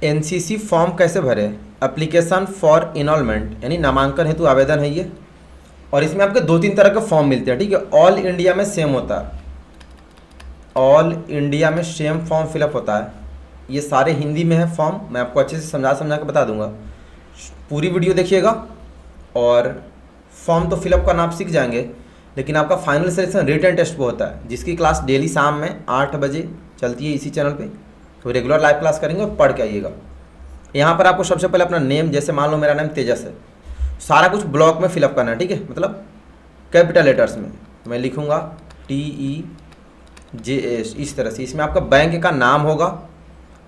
NCC form कैसे भरे? Application for enrolment यानी नामांकन हेतु आवेदन है ये। और इसमें आपके 2-3 तरह के फॉर्म मिलते हैं, ठीक है। ऑल इंडिया में सेम होता है, ऑल इंडिया में सेम फॉर्म फिलअप होता है। ये सारे हिंदी में है फॉर्म, मैं आपको अच्छे से समझा के बता दूंगा। पूरी वीडियो देखिएगा और फॉर्म तो फिलअप करना आप सीख जाएंगे, लेकिन आपका फाइनल सिलेक्शन रिटन टेस्ट पे होता है, जिसकी क्लास डेली शाम में 8 बजे चलती है इसी चैनल पे। तो रेगुलर लाइव क्लास करेंगे और पढ़ के आइएगा। यहाँ पर आपको सबसे पहले अपना नेम, जैसे मान लो मेरा नाम तेजस है, सारा कुछ ब्लॉक में फिलअप करना है, ठीक है, मतलब कैपिटल लेटर्स में। मैं लिखूँगा TEJS इस तरह से। इसमें आपका बैंक का नाम होगा,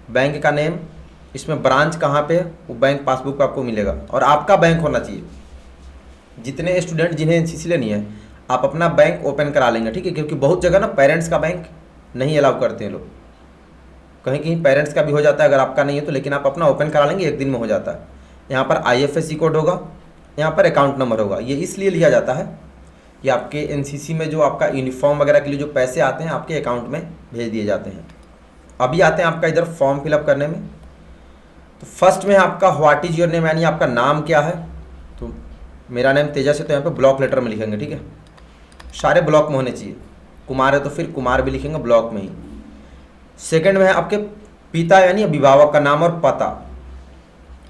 बैंक का नेम, इसमें ब्रांच कहाँ पे है वो बैंक पासबुक पे आपको मिलेगा, और आपका बैंक होना चाहिए। जितने स्टूडेंट जिन्हें एनसीसी लेनी है आप अपना बैंक ओपन करा लेंगे, ठीक है, क्योंकि बहुत जगह ना पेरेंट्स का बैंक नहीं अलाउ करते हैं लोग, कहीं कहीं पेरेंट्स का भी हो जाता है अगर आपका नहीं है तो, लेकिन आप अपना ओपन करा लेंगे, 1 दिन में हो जाता है। यहाँ पर IFSC कोड होगा, यहाँ पर अकाउंट नंबर होगा। ये इसलिए लिया जाता है कि आपके एनसीसी में जो आपका यूनिफॉर्म वगैरह के लिए जो पैसे आते हैं आपके अकाउंट में भेज दिए जाते हैं। अभी आते हैं आपका इधर फॉर्म फिलअप करने में। तो फर्स्ट में आपका व्हाट इज योर नेम, यानी आपका नाम क्या है। तो मेरा नेम तेजस है, तो यहाँ पे ब्लॉक लेटर में लिखेंगे, ठीक है, सारे ब्लॉक में होने चाहिए। कुमार है तो फिर कुमार भी लिखेंगे ब्लॉक में ही। सेकंड में है आपके पिता यानी अभिभावक का नाम और पता।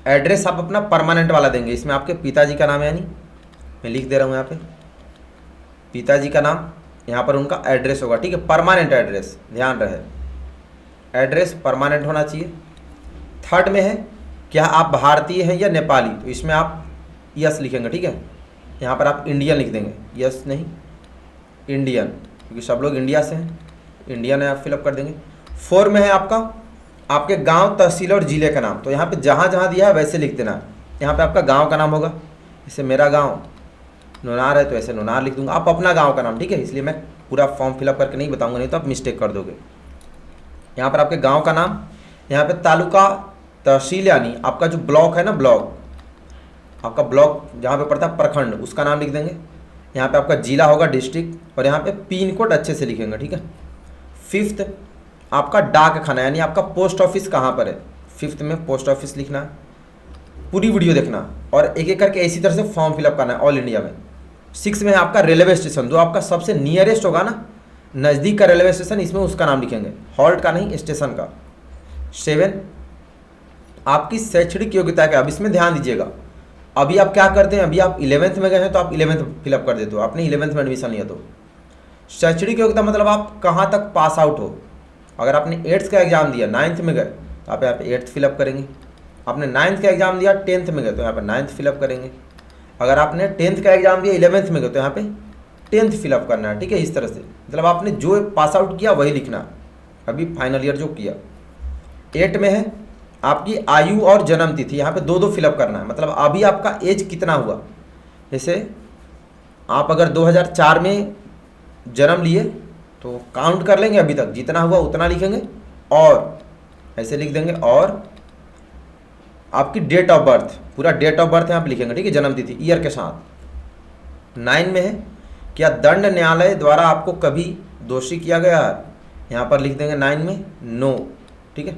एड्रेस आप अपना परमानेंट वाला देंगे, इसमें आपके पिताजी का नाम यानी मैं लिख दे रहा हूँ यहाँ पे पिताजी का नाम, यहाँ पर उनका एड्रेस होगा, ठीक है, परमानेंट एड्रेस, ध्यान रहे एड्रेस परमानेंट होना चाहिए। थर्ड में है क्या आप भारतीय हैं या नेपाली, तो इसमें आप यस लिखेंगे, ठीक है, यहाँ पर आप इंडियन लिख देंगे, यस नहीं इंडियन, क्योंकि सब लोग इंडिया से हैं, इंडियन है आप फिलअप कर देंगे। 4 में है आपका आपके गांव, तहसील और ज़िले का नाम। तो यहाँ पे जहाँ जहाँ दिया है वैसे लिख देना है। यहाँ पे आपका गांव का नाम होगा, जैसे मेरा गांव नोनार है तो ऐसे नोनार लिख दूंगा, आप अपना गांव का नाम, ठीक है, इसलिए मैं पूरा फॉर्म फिलअप करके नहीं बताऊंगा, नहीं तो आप मिस्टेक कर दोगे। यहाँ पर आपके गाँव का नाम, यहाँ पर तालुका, तहसील यानी आपका जो ब्लॉक है ना, ब्लॉक आपका ब्लॉक जहाँ पे पड़ता है प्रखंड, उसका नाम लिख देंगे। यहाँ पे आपका जिला होगा, डिस्ट्रिक्ट, और यहाँ पे पिन कोड अच्छे से लिखेंगे, ठीक है। 5th आपका डाक खाना यानी आपका पोस्ट ऑफिस कहाँ पर है, 5th में पोस्ट ऑफिस लिखना है। पूरी वीडियो देखना और एक एक करके इसी तरह से फॉर्म फिलअप करना है ऑल इंडिया में। 6 में है आपका रेलवे स्टेशन, जो आपका सबसे नियरेस्ट होगा ना, नज़दीक का रेलवे स्टेशन, इसमें उसका नाम लिखेंगे, हॉल्ट का नहीं, स्टेशन का। 7 आपकी शैक्षणिक योग्यता क्या, अब इसमें ध्यान दीजिएगा। अभी आप क्या करते हैं, अभी आप 11th में गए हैं तो आप 11th फिलअप कर देते हो, आपने 11th में एडमिशन लिया तो शैक्षणिक योग्यता मतलब आप कहाँ तक पास आउट हो। अगर आपने 8th का एग्जाम दिया, 9th में गए तो आप यहाँ पे 8th फिलअप करेंगे। आपने 9th का एग्जाम दिया, 10th में गए तो यहाँ पर 9th फिलअप करेंगे। अगर आपने 10th का एग्जाम दिया, 11th में गए तो यहाँ पे 10th फिलअप करना है, ठीक है, इस तरह से, मतलब आपने जो पास आउट किया वही लिखना, अभी फाइनल ईयर जो किया। 8 में है आपकी आयु और जन्म तिथि, यहाँ पे 2-2 फिलअप करना है, मतलब अभी आपका एज कितना हुआ। जैसे आप अगर 2004 में जन्म लिए तो काउंट कर लेंगे अभी तक जितना हुआ उतना लिखेंगे, और ऐसे लिख देंगे, और आपकी डेट ऑफ बर्थ, पूरा डेट ऑफ बर्थ यहाँ पे लिखेंगे, ठीक है, जन्म तिथि ईयर के साथ। 9 में है क्या दंड न्यायालय द्वारा आपको कभी दोषी किया गया है, यहाँ पर लिख देंगे 9 में नो, ठीक है।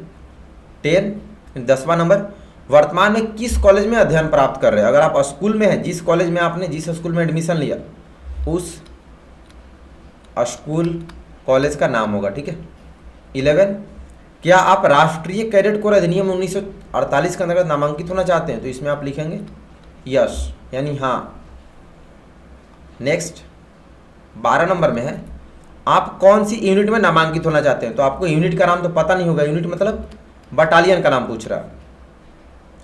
10वां नंबर वर्तमान में किस कॉलेज में अध्ययन प्राप्त कर रहे हैं। अगर आप स्कूल में हैं, जिस कॉलेज में आपने जिस स्कूल में एडमिशन लिया उस स्कूल कॉलेज का नाम होगा, ठीक है। 11 क्या आप राष्ट्रीय कैडेट कोर अधिनियम 1948 के अंतर्गत नामांकित होना चाहते हैं, तो इसमें आप लिखेंगे यस यानी हाँ। नेक्स्ट 12 नंबर में है आप कौन सी यूनिट में नामांकित होना चाहते हैं, तो आपको यूनिट का नाम तो पता नहीं होगा, यूनिट मतलब बटालियन का नाम पूछ रहा है।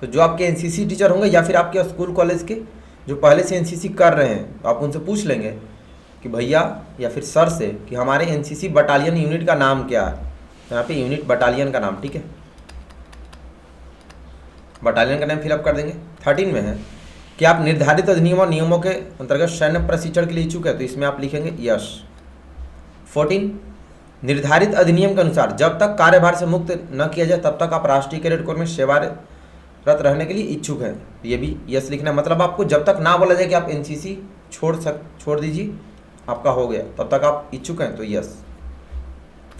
तो जो आपके एनसीसी टीचर होंगे या फिर आपके स्कूल कॉलेज के जो पहले से एनसीसी कर रहे हैं, तो आप उनसे पूछ लेंगे कि भैया या फिर सर से कि हमारे एनसीसी बटालियन यूनिट का नाम क्या है, तो यहाँ पे यूनिट बटालियन का नाम, ठीक है, बटालियन का नाम फिलअप कर देंगे। 13 में है कि आप निर्धारित अधिनियम और नियमों के अंतर्गत सैन्य प्रशिक्षण के लिए इच्छुक है, तो इसमें आप लिखेंगे यस। 14 निर्धारित अधिनियम के अनुसार जब तक कार्यभार से मुक्त न किया जाए तब तक आप राष्ट्रीय कैडेट कोर में सेवारत रहने के लिए इच्छुक हैं, ये भी यस लिखना है, मतलब आपको जब तक ना बोला जाए कि आप एनसीसी छोड़ दीजिए, आपका हो गया, तब तक आप इच्छुक हैं तो यस।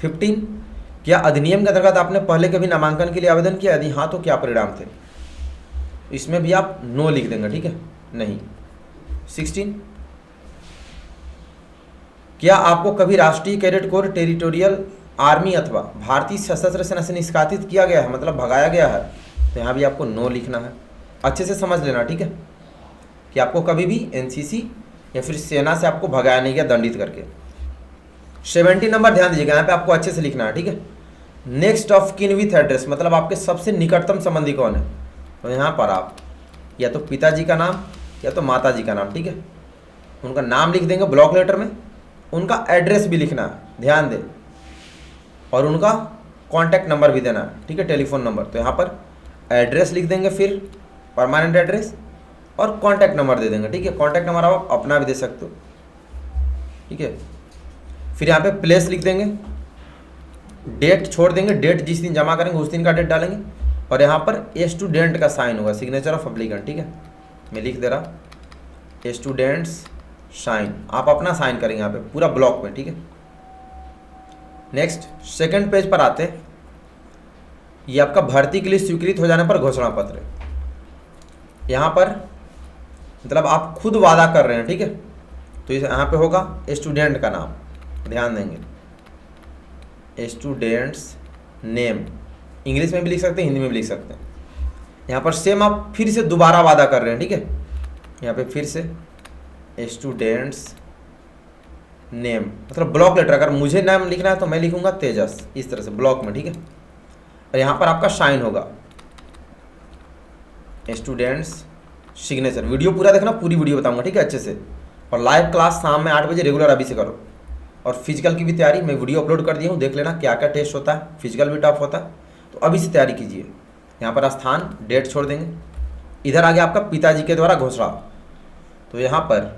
15 क्या अधिनियम के अंतर्गत आपने पहले कभी नामांकन के लिए आवेदन किया? यदि हाँ तो क्या परिणाम थे? इसमें भी आप नो लिख देंगे, ठीक है, नहीं। 16, क्या आपको कभी राष्ट्रीय कैडेट कोर, टेरिटोरियल आर्मी अथवा भारतीय सशस्त्र सेना से निष्कासित किया गया है, मतलब भगाया गया है? तो यहाँ भी आपको नो लिखना है। अच्छे से समझ लेना, ठीक है, कि आपको कभी भी एनसीसी या फिर सेना से आपको भगाया नहीं गया दंडित करके। 70 नंबर ध्यान दीजिएगा, यहाँ पे आपको अच्छे से लिखना है, ठीक है। Next of kin with address, मतलब आपके सबसे निकटतम संबंधी कौन है? तो यहाँ पर आप या तो पिताजी का नाम या तो माताजी का नाम, ठीक है, उनका नाम लिख देंगे ब्लॉक लेटर में, उनका एड्रेस भी लिखना है, ध्यान दें, और उनका कॉन्टैक्ट नंबर भी देना है, ठीक है, टेलीफोन नंबर। तो यहाँ पर एड्रेस लिख देंगे, फिर परमानेंट एड्रेस और कॉन्टैक्ट नंबर दे देंगे, ठीक है। कॉन्टैक्ट नंबर आप अपना भी दे सकते हो, ठीक है। फिर यहाँ पे प्लेस लिख देंगे, डेट छोड़ देंगे, डेट जिस दिन जमा करेंगे उस दिन का डेट डालेंगे, और यहाँ पर स्टूडेंट का साइन होगा, सिग्नेचर ऑफ अप्लीकेंट, ठीक है। मैं लिख दे रहा स्टूडेंट्स साइन, आप अपना साइन करेंगे यहाँ पे पूरा ब्लॉक में, ठीक है। नेक्स्ट सेकंड पेज पर आते हैं, ये आपका भर्ती के लिए स्वीकृत हो जाने पर घोषणा पत्र। यहाँ पर मतलब आप खुद वादा कर रहे हैं, ठीक है, तो इस यहाँ पे होगा स्टूडेंट का नाम, ध्यान देंगे, स्टूडेंट्स नेम, इंग्लिश में भी लिख सकते हैं, हिंदी में भी लिख सकते हैं। यहाँ पर सेम आप फिर से दोबारा वादा कर रहे हैं, ठीक है, यहाँ पे फिर से स्टूडेंट्स नेम, मतलब ब्लॉक लेटर, अगर मुझे नाम लिखना है तो मैं लिखूंगा तेजस, इस तरह से ब्लॉक में, ठीक है। और यहाँ पर आपका साइन होगा, स्टूडेंट्स सिग्नेचर। वीडियो पूरा देखना, पूरी वीडियो बताऊंगा, ठीक है, अच्छे से। और लाइव क्लास शाम में 8 बजे रेगुलर अभी से करो। और फिजिकल की भी तैयारी मैं वीडियो अपलोड कर दिया हूँ, देख लेना क्या क्या टेस्ट होता है, फिजिकल भी टफ होता है, तो अभी से तैयारी कीजिए। यहाँ पर स्थान डेट छोड़ देंगे। इधर आ गया आपका पिताजी के द्वारा घोषणा, तो यहाँ पर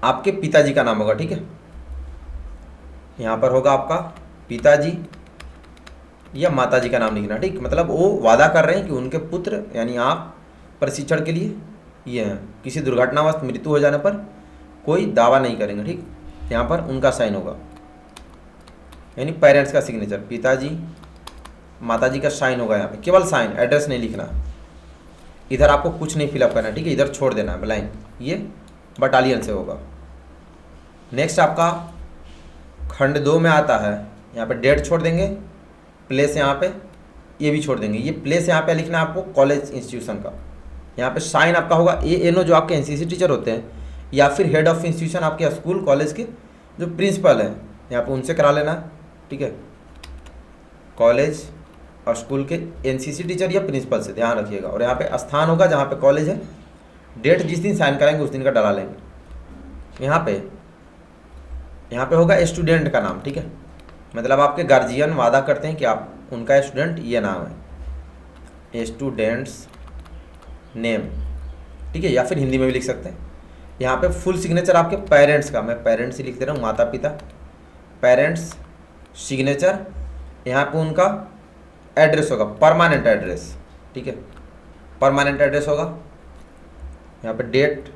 आपके पिताजी का नाम होगा, ठीक है। यहाँ पर होगा आपका पिताजी या माताजी का नाम लिखना, ठीक, मतलब वो वादा कर रहे हैं कि उनके पुत्र यानी आप प्रशिक्षण के लिए ये हैं, किसी दुर्घटनावश मृत्यु हो जाने पर कोई दावा नहीं करेंगे, ठीक। यहाँ पर उनका साइन होगा, यानी पेरेंट्स का सिग्नेचर, पिताजी माताजी का साइन होगा, यहाँ पे केवल साइन, एड्रेस नहीं लिखना। इधर आपको कुछ नहीं फिलअप करना है, ठीक है, इधर छोड़ देना है ब्लैंक, ये बटालियन से होगा। नेक्स्ट आपका खंड 2 में आता है, यहाँ पे डेट छोड़ देंगे, प्लेस यहाँ पे ये भी छोड़ देंगे। ये प्लेस यहाँ पे लिखना है आपको कॉलेज इंस्टीट्यूशन का। यहाँ पे साइन आपका होगा ANO जो आपके एनसीसी टीचर होते हैं, या फिर हेड ऑफ इंस्टीट्यूशन आपके स्कूल कॉलेज के जो प्रिंसिपल हैं, यहाँ पे उनसे करा लेना है, ठीक है। कॉलेज और स्कूल के एनसीसी टीचर या प्रिंसिपल से, ध्यान रखिएगा। और यहाँ पे स्थान होगा जहाँ पे कॉलेज है, डेट जिस दिन साइन कराएंगे उस दिन का डला लेंगे। यहाँ पे होगा स्टूडेंट का नाम, ठीक है, मतलब आपके गार्जियन वादा करते हैं कि आप उनका स्टूडेंट ये नाम है, स्टूडेंट्स नेम, ठीक है, या फिर हिंदी में भी लिख सकते हैं। यहाँ पे फुल सिग्नेचर आपके पेरेंट्स का, मैं पेरेंट्स ही लिख दे रहा हूँ, माता पिता, पेरेंट्स सिग्नेचर। यहाँ पे उनका एड्रेस होगा, परमानेंट एड्रेस, ठीक है, परमानेंट एड्रेस होगा। यहाँ पे डेट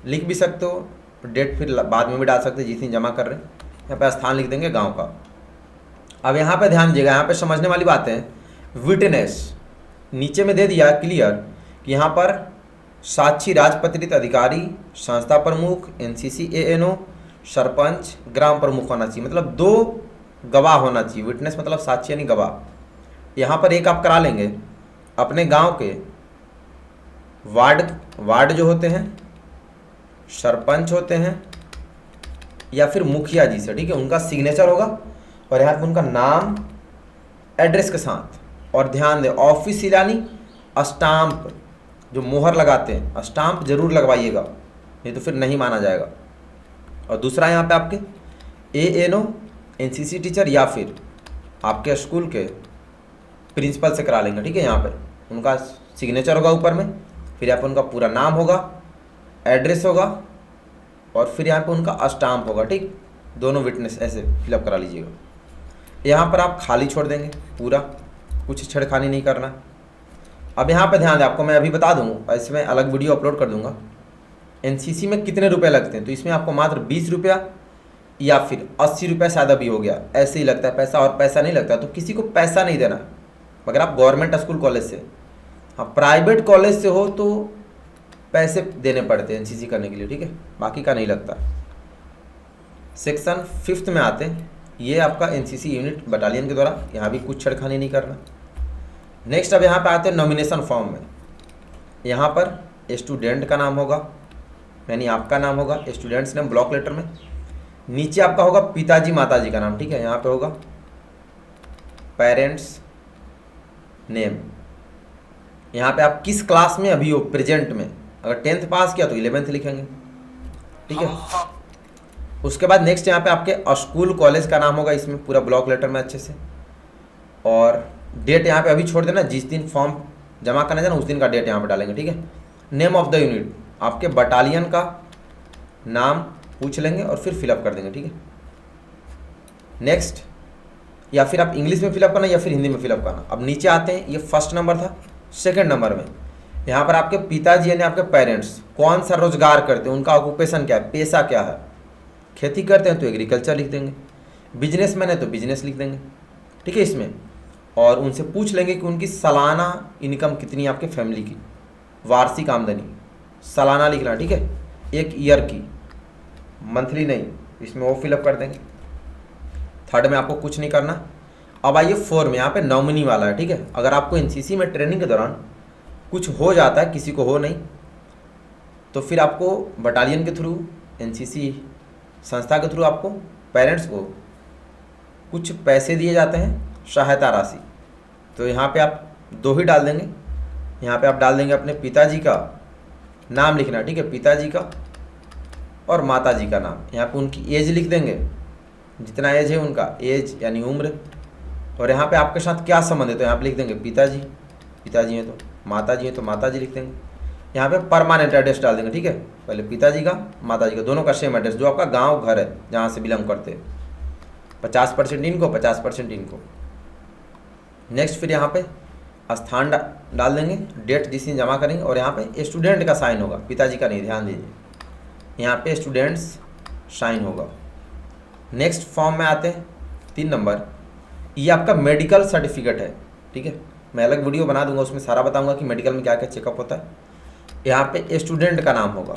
लिख भी सकते हो, डेट फिर बाद में भी डाल सकते हैं जिस दिन जमा कर रहे हैं। यहाँ पे स्थान लिख देंगे गांव का। अब यहाँ पे ध्यान दीजिएगा, यहाँ पे समझने वाली बात है, विटनेस नीचे में दे दिया क्लियर कि यहाँ पर साक्षी राजपत्रित अधिकारी, संस्था प्रमुख, एनसीसी ANO, सरपंच, ग्राम प्रमुख होना चाहिए, मतलब 2 गवाह होना चाहिए। विटनेस मतलब साक्षी यानी गवाह। यहाँ पर एक आप करा लेंगे अपने गांव के वार्ड जो होते हैं, सरपंच होते हैं, या फिर मुखिया जी से, ठीक है, उनका सिग्नेचर होगा, और यहाँ पर उनका नाम एड्रेस के साथ। और ध्यान दें, ऑफिशियल यानी स्टाम्प, जो मोहर लगाते हैं, स्टाम्प जरूर लगवाइएगा, नहीं तो फिर नहीं माना जाएगा। और दूसरा यहाँ पे आपके ANO एनसीसी टीचर या फिर आपके स्कूल के प्रिंसिपल से करा लेंगे, ठीक है। यहाँ पे उनका सिग्नेचर होगा ऊपर में, फिर यहाँ पे उनका पूरा नाम होगा, एड्रेस होगा, और फिर यहाँ पे उनका स्टाम्प होगा, ठीक। दोनों विटनेस ऐसे फिलअप करा लीजिएगा। यहाँ पर आप खाली छोड़ देंगे पूरा, कुछ छेड़खानी नहीं करना। अब यहाँ पे ध्यान दें, आपको मैं अभी बता दूँगा, इसमें अलग वीडियो अपलोड कर दूँगा। एनसीसी में कितने रुपए लगते हैं, तो इसमें आपको मात्र 20 रुपया या फिर 80 रुपये शायद अभी हो गया, ऐसे ही लगता है पैसा और पैसा नहीं लगता। तो किसी को पैसा नहीं देना, मगर आप गवर्नमेंट स्कूल कॉलेज से, हाँ प्राइवेट कॉलेज से हो तो पैसे देने पड़ते हैं एनसीसी करने के लिए, ठीक है, बाकी का नहीं लगता। सेक्शन 5 में आते हैं, ये आपका एनसीसी यूनिट बटालियन के द्वारा, यहाँ भी कुछ छेड़खानी नहीं करना। नेक्स्ट अब यहाँ पे आते हैं नॉमिनेशन फॉर्म में। यहाँ पर स्टूडेंट का नाम होगा, यानी आपका नाम होगा, स्टूडेंट्स नेम ब्लॉक लेटर में। नीचे आपका होगा पिताजी माताजी का नाम, ठीक है, यहाँ पे होगा पेरेंट्स नेम। यहाँ पे आप किस क्लास में अभी हो प्रेजेंट में, अगर 10th पास किया तो 11th लिखेंगे, ठीक है। उसके बाद नेक्स्ट यहाँ पे आपके स्कूल कॉलेज का नाम होगा, इसमें पूरा ब्लॉक लेटर में अच्छे से। और डेट यहाँ पे अभी छोड़ देना, जिस दिन फॉर्म जमा करना है ना उस दिन का डेट यहाँ पे डालेंगे, ठीक है। नेम ऑफ द यूनिट, आपके बटालियन का नाम पूछ लेंगे और फिर फिलअप कर देंगे, ठीक है। नेक्स्ट, या फिर आप इंग्लिश में फिलअप करना या फिर हिंदी में फिलअप करना। अब नीचे आते हैं, ये फर्स्ट नंबर था। सेकंड नंबर में यहाँ पर आपके पिताजी यानी आपके पेरेंट्स कौन सा रोजगार करते हैं, उनका ऑक्यूपेशन क्या है, पेशा क्या है। खेती करते हैं तो एग्रीकल्चर लिख देंगे, बिजनेसमैन है तो बिजनेस लिख देंगे, ठीक है इसमें। और उनसे पूछ लेंगे कि उनकी सालाना इनकम कितनी है आपके फैमिली की, वार्षिक आमदनी सालाना लिखना, ठीक है, 1 ईयर की, मंथली नहीं, इसमें वो फिलअप कर देंगे। थर्ड में आपको कुछ नहीं करना। अब आइए 4 में, यहाँ पे नॉमिनी वाला है, ठीक है। अगर आपको एनसीसी में ट्रेनिंग के दौरान कुछ हो जाता है, किसी को हो नहीं, तो फिर आपको बटालियन के थ्रू, एनसीसी संस्था के थ्रू आपको पेरेंट्स को कुछ पैसे दिए जाते हैं, सहायता राशि। तो यहाँ पे आप 2 ही डाल देंगे। यहाँ पे आप डाल देंगे अपने पिताजी का नाम लिखना, ठीक है, पिताजी का और माताजी का नाम। यहाँ पे उनकी एज लिख देंगे, जितना एज है उनका, एज यानी उम्र। और यहाँ पे आपके साथ क्या संबंध है तो यहाँ पे लिख देंगे पिताजी, पिताजी हैं तो, माताजी हैं तो माताजी लिख देंगे। यहाँ पे परमानेंट एड्रेस डाल देंगे, ठीक है, पहले पिताजी का माताजी का दोनों का सेम एड्रेस, जो आपका गांव घर है जहाँ से बिलोंग करते हैं। 50% इनको, 50% इनको। नेक्स्ट फिर यहाँ पे स्थान डाल देंगे, डेट जिस दिन जमा करेंगे। और यहाँ पे स्टूडेंट का साइन होगा, पिताजी का नहीं, ध्यान दीजिए, यहाँ पे स्टूडेंट्स साइन होगा। नेक्स्ट फॉर्म में आते हैं 3 नंबर, ये आपका मेडिकल सर्टिफिकेट है, ठीक है। मैं अलग वीडियो बना दूंगा, उसमें सारा बताऊंगा कि मेडिकल में क्या क्या चेकअप होता है। यहाँ पे स्टूडेंट का नाम होगा,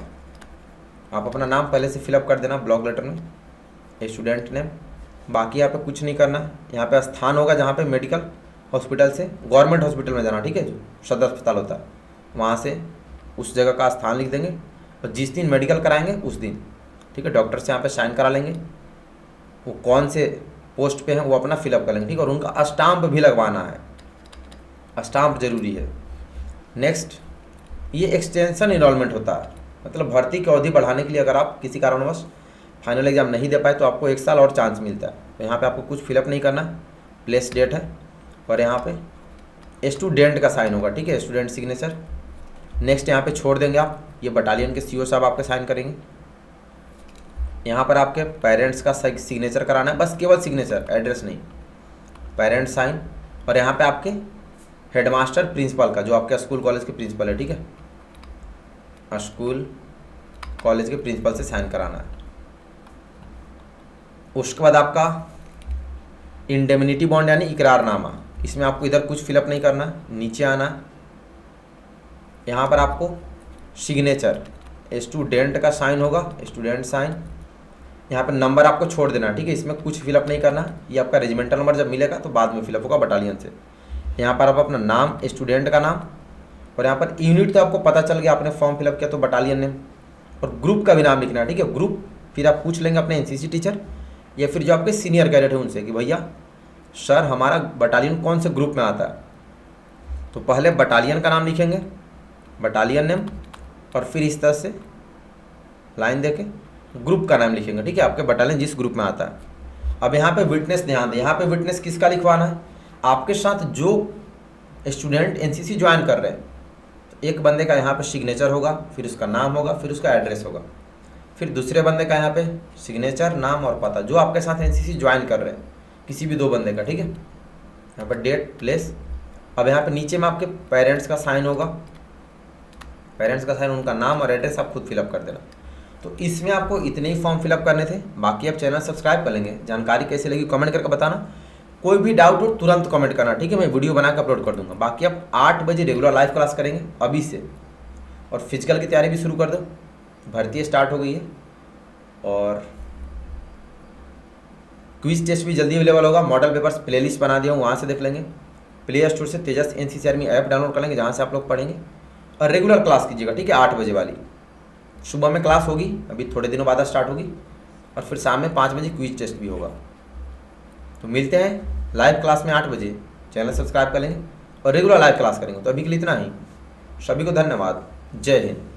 आप अपना नाम पहले से फिलअप कर देना ब्लॉक लेटर में, स्टूडेंट नेम। बाकी यहाँ पे कुछ नहीं करना। यहाँ पे स्थान होगा जहाँ पे मेडिकल हॉस्पिटल से, गवर्नमेंट हॉस्पिटल में जाना, ठीक है, जो सदर अस्पताल होता है वहाँ से उस जगह का स्थान लिख देंगे। और जिस दिन मेडिकल कराएंगे उस दिन, ठीक है, डॉक्टर से यहाँ पे साइन करा लेंगे। वो कौन से पोस्ट पे हैं वो अपना फिलअप कर लेंगे, ठीक है। और उनका स्टाम्प भी लगवाना है, स्टाम्प जरूरी है। नेक्स्ट, ये एक्सटेंशन इनरोलमेंट होता है, मतलब भर्ती की अवधि बढ़ाने के लिए अगर आप किसी कारणवश फाइनल एग्जाम नहीं दे पाए तो आपको 1 साल और चांस मिलता है। तो यहाँ पे आपको कुछ फिलअप नहीं करना, प्लेस डेट है और यहाँ पे स्टूडेंट का साइन होगा, ठीक है, स्टूडेंट सिग्नेचर। नेक्स्ट यहाँ पे छोड़ देंगे आप, ये बटालियन के सीओ साहब आपके साइन करेंगे। यहाँ पर आपके पेरेंट्स का सिग्नेचर कराना है, बस केवल सिग्नेचर, एड्रेस नहीं, पेरेंट्स साइन। और यहाँ पे आपके हेडमास्टर प्रिंसिपल का, जो आपके स्कूल कॉलेज के प्रिंसिपल है, ठीक है, स्कूल कॉलेज के प्रिंसिपल से साइन कराना है। उसके बाद आपका इंडेमनिटी बॉन्ड यानी इकरारनामा, इसमें आपको इधर कुछ फिलअप नहीं करना, नीचे आना। यहाँ पर आपको सिग्नेचर, स्टूडेंट का साइन होगा, स्टूडेंट साइन। यहाँ पर नंबर आपको छोड़ देना, ठीक है, इसमें कुछ फिलअप नहीं करना। ये आपका रेजिमेंटल नंबर जब मिलेगा तो बाद में फिलअप होगा बटालियन से। यहाँ पर आप अपना नाम, स्टूडेंट का नाम, और यहाँ पर यूनिट तो आपको पता चल गया, आपने फॉर्म फिलअप किया तो बटालियन नेम। और ग्रुप का भी नाम लिखना है, ठीक है, ग्रुप। फिर आप पूछ लेंगे अपने एनसीसी टीचर या फिर जो आपके सीनियर कैडेट है उनसे कि भैया सर हमारा बटालियन कौन से ग्रुप में आता है। तो पहले बटालियन का नाम लिखेंगे, बटालियन नेम, और फिर इस तरह से लाइन देके ग्रुप का नाम लिखेंगे, ठीक है, आपके बटालियन जिस ग्रुप में आता है। अब यहाँ पे विटनेस ध्यान दें, यहाँ पे विटनेस किसका लिखवाना है, आपके साथ जो स्टूडेंट एनसीसी ज्वाइन कर रहे हैं, तो एक बंदे का यहाँ पे सिग्नेचर होगा, फिर उसका नाम होगा, फिर उसका एड्रेस होगा, फिर दूसरे बंदे का यहाँ पे सिग्नेचर, नाम और पता, जो आपके साथ एनसीसी ज्वाइन कर रहे हैं, किसी भी 2 बंदे का, ठीक है। यहाँ पर डेट, प्लेस। अब यहाँ पे नीचे में आपके पेरेंट्स का साइन होगा, पेरेंट्स का साइन, उनका नाम और एड्रेस आप खुद फिलअप कर देना। तो इसमें आपको इतने ही फॉर्म फिलअप करने थे, बाकी आप चैनल सब्सक्राइब कर लेंगे। जानकारी कैसी लगी कमेंट करके बताना, कोई भी डाउट हो तुरंत कमेंट करना, ठीक है, मैं वीडियो बना के अपलोड कर दूंगा। बाकी आप 8 बजे रेगुलर लाइव क्लास करेंगे अभी से, और फिजिकल की तैयारी भी शुरू कर दो, भर्ती स्टार्ट हो गई है, और क्विज टेस्ट भी जल्दी अवेलेबल होगा। मॉडल पेपर्स प्लेलिस्ट बना दिया हूँ, वहाँ से देख लेंगे। प्ले स्टोर से तेजस NCCRमी ऐप डाउनलोड कर लेंगे, जहाँ से आप लोग पढ़ेंगे, और रेगुलर क्लास कीजिएगा, ठीक है, 8 बजे वाली। सुबह में क्लास होगी, अभी थोड़े दिनों बाद स्टार्ट होगी, और फिर शाम में 5 बजे क्विज टेस्ट भी होगा। तो मिलते हैं लाइव क्लास में 8 बजे। चैनल सब्सक्राइब कर लेंगे और रेगुलर लाइव क्लास करेंगे। तो अभी के लिए इतना ही। सभी को धन्यवाद। जय हिंद।